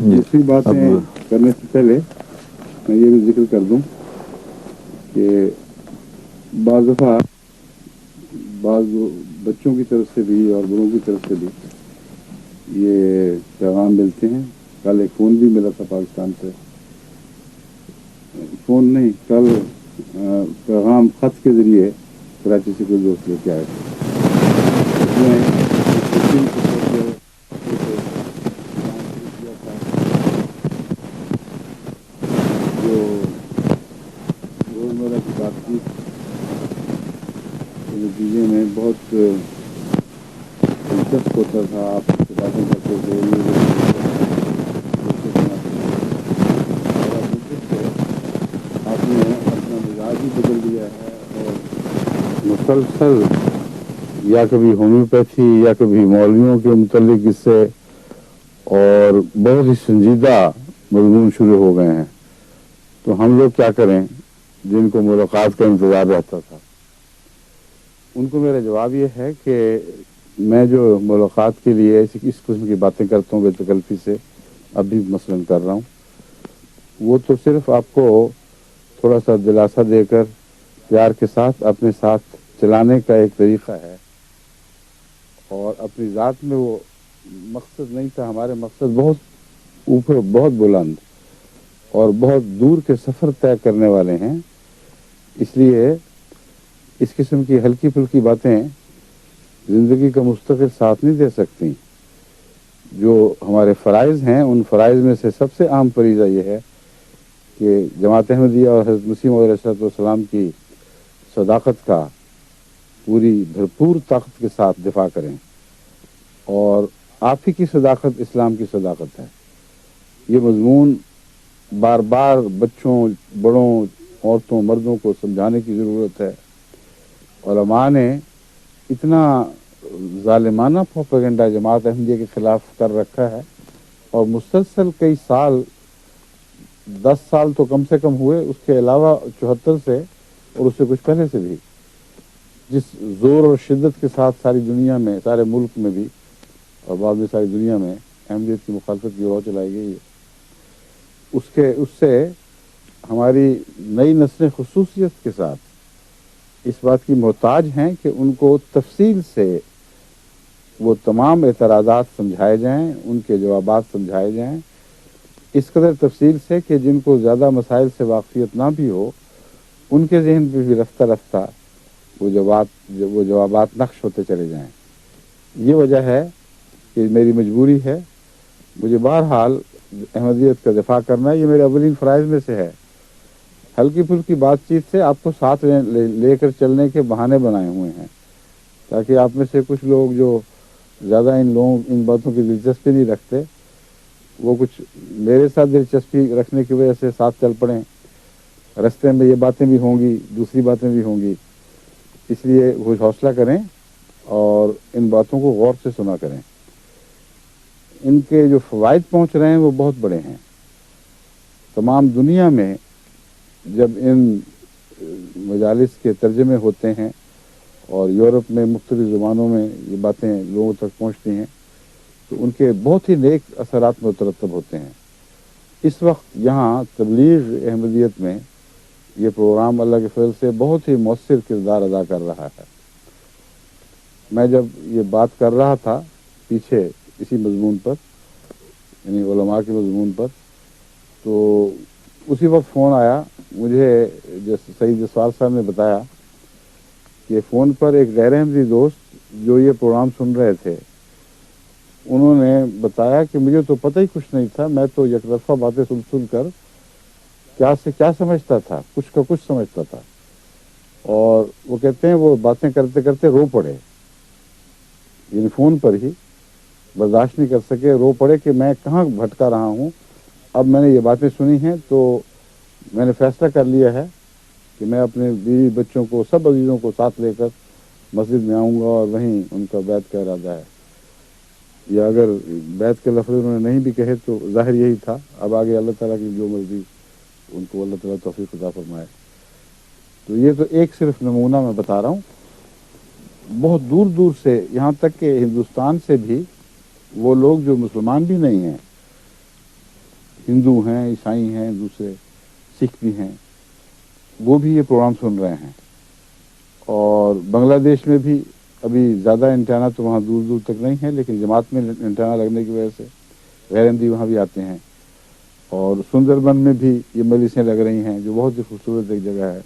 دوسری باتیں کرنے سے پہلے میں یہ بھی ذکر کر دوں کہ بعض دفعہ بعض بچوں کی طرف سے بھی اور بڑوں کی طرف سے بھی یہ پیغام ملتے ہیں. کل ایک فون بھی ملا تھا پاکستان سے, فون نہیں, کل پیغام خط کے ذریعے کراچی سے کوئی دوست لے کے آئے تھے. اس میں جو روزمرہ کی بات چیت کے نتیجے میں بہت دلچسپ ہوتا تھا. آپ سے باتیں کرتے تھے, آپ نے اپنا مزاج بھی بدل دیا ہے اور مسلسل یا کبھی ہومیوپیتھی یا کبھی مولویوں کے متعلق قصے اور بہت ہی سنجیدہ مضمون شروع ہو گئے ہیں. تو ہم لوگ کیا کریں جن کو ملاقات کا انتظار رہتا تھا؟ ان کو میرا جواب یہ ہے کہ میں جو ملاقات کے لیے اس قسم کی باتیں کرتا ہوں بے تکلفی سے, اب بھی مثلاً کر رہا ہوں, وہ تو صرف آپ کو تھوڑا سا دلاسا دے کر پیار کے ساتھ اپنے ساتھ چلانے کا ایک طریقہ ہے, اور اپنی ذات میں وہ مقصد نہیں تھا. ہمارے مقصد بہت اوپر, بہت بلند اور بہت دور کے سفر طے کرنے والے ہیں. اس لیے اس قسم کی ہلکی پھلکی باتیں زندگی کا مستقل ساتھ نہیں دے سکتی. جو ہمارے فرائض ہیں ان فرائض میں سے سب سے اہم فریضہ یہ ہے کہ جماعت احمدیہ اور حضرت مسیح موعود علیہ السلام کی صداقت کا پوری بھرپور طاقت کے ساتھ دفاع کریں. اور آپ ہی کی صداقت اسلام کی صداقت ہے. یہ مضمون بار بار بچوں, بڑوں, عورتوں, مردوں کو سمجھانے کی ضرورت ہے. علماء نے اتنا ظالمانہ پروپیگنڈا جماعت احمدیہ کے خلاف کر رکھا ہے, اور مسلسل کئی سال, 10 سال تو کم سے کم ہوئے, اس کے علاوہ 74 سے اور اس سے کچھ پہلے سے بھی, جس زور اور شدت کے ساتھ ساری دنیا میں, سارے ملک میں بھی اور بعد میں ساری دنیا میں احمدیت کی مخالفت کی ہوا چلائی گئی ہے, اس سے ہماری نئی نسلیں خصوصیت کے ساتھ اس بات کی محتاج ہیں کہ ان کو تفصیل سے وہ تمام اعتراضات سمجھائے جائیں, ان کے جوابات سمجھائے جائیں, اس قدر تفصیل سے کہ جن کو زیادہ مسائل سے واقفیت نہ بھی ہو ان کے ذہن پہ بھی رفتہ رفتہ وہ جوابات نقش ہوتے چلے جائیں. یہ وجہ ہے کہ میری مجبوری ہے, مجھے بہرحال احمدیت کا دفاع کرنا, یہ میرے اولین فرائض میں سے ہے. ہلکی پھلکی بات چیت سے آپ کو ساتھ لے کر چلنے کے بہانے بنائے ہوئے ہیں, تاکہ آپ میں سے کچھ لوگ جو زیادہ ان باتوں کی دلچسپی نہیں رکھتے, وہ کچھ میرے ساتھ دلچسپی رکھنے کی وجہ سے ساتھ چل پڑیں. رستے میں یہ باتیں بھی ہوں گی, دوسری باتیں بھی ہوں گی, اس لیے وہ حوصلہ کریں اور ان باتوں کو غور سے سنا کریں. ان کے جو فوائد پہنچ رہے ہیں وہ بہت بڑے ہیں. تمام دنیا میں جب ان مجالس کے ترجمے ہوتے ہیں اور یورپ میں مختلف زبانوں میں یہ باتیں لوگوں تک پہنچتی ہیں تو ان کے بہت ہی نیک اثرات مترتب ہوتے ہیں. اس وقت یہاں تبلیغ احمدیت میں یہ پروگرام اللہ کے فضل سے بہت ہی مؤثر کردار ادا کر رہا ہے. میں جب یہ بات کر رہا تھا پیچھے اسی مضمون پر, یعنی علماء کے مضمون پر, تو اسی وقت فون آیا مجھے. جیسے سعید جسوال صاحب نے بتایا کہ فون پر ایک غیر احمدی دوست جو یہ پروگرام سن رہے تھے, انہوں نے بتایا کہ مجھے تو پتہ ہی کچھ نہیں تھا, میں تو یک طرفہ باتیں سن کر کیا سمجھتا تھا, کچھ کا کچھ سمجھتا تھا. اور وہ کہتے ہیں وہ باتیں کرتے کرتے رو پڑے, یعنی فون پر ہی برداشت نہیں کر سکے, رو پڑے کہ میں کہاں بھٹکا رہا ہوں. اب میں نے یہ باتیں سنی ہیں تو میں نے فیصلہ کر لیا ہے کہ میں اپنے بیوی بچوں کو, سب عزیزوں کو ساتھ لے کر مسجد میں آؤں گا اور وہیں ان کا بیعت کا ارادہ ہے. یا اگر بیعت کے لفظ انہوں نے نہیں بھی کہے تو ظاہر یہی تھا. اب آگے اللہ تعالیٰ کی جو مرضی, ان کو اللہ تعالیٰ توفیق عطا فرمائے. تو یہ تو ایک صرف نمونہ میں بتا رہا ہوں. بہت دور دور سے, یہاں تک کہ ہندوستان سے بھی وہ لوگ جو مسلمان بھی نہیں ہیں, ہندو ہیں، عیسائی ہیں، دوسرے سکھ بھی ہیں، وہ بھی یہ پروگرام سن رہے ہیں. اور بنگلہ دیش میں بھی ابھی زیادہ انٹینا تو وہاں دور دور تک نہیں ہے، لیکن جماعت میں انٹینا لگنے کی وجہ سے غیر ہندی وہاں بھی آتے ہیں. اور سندر بن میں بھی یہ مجلسیں لگ رہی ہیں، جو بہت ہی خوبصورت ایک جگہ ہے.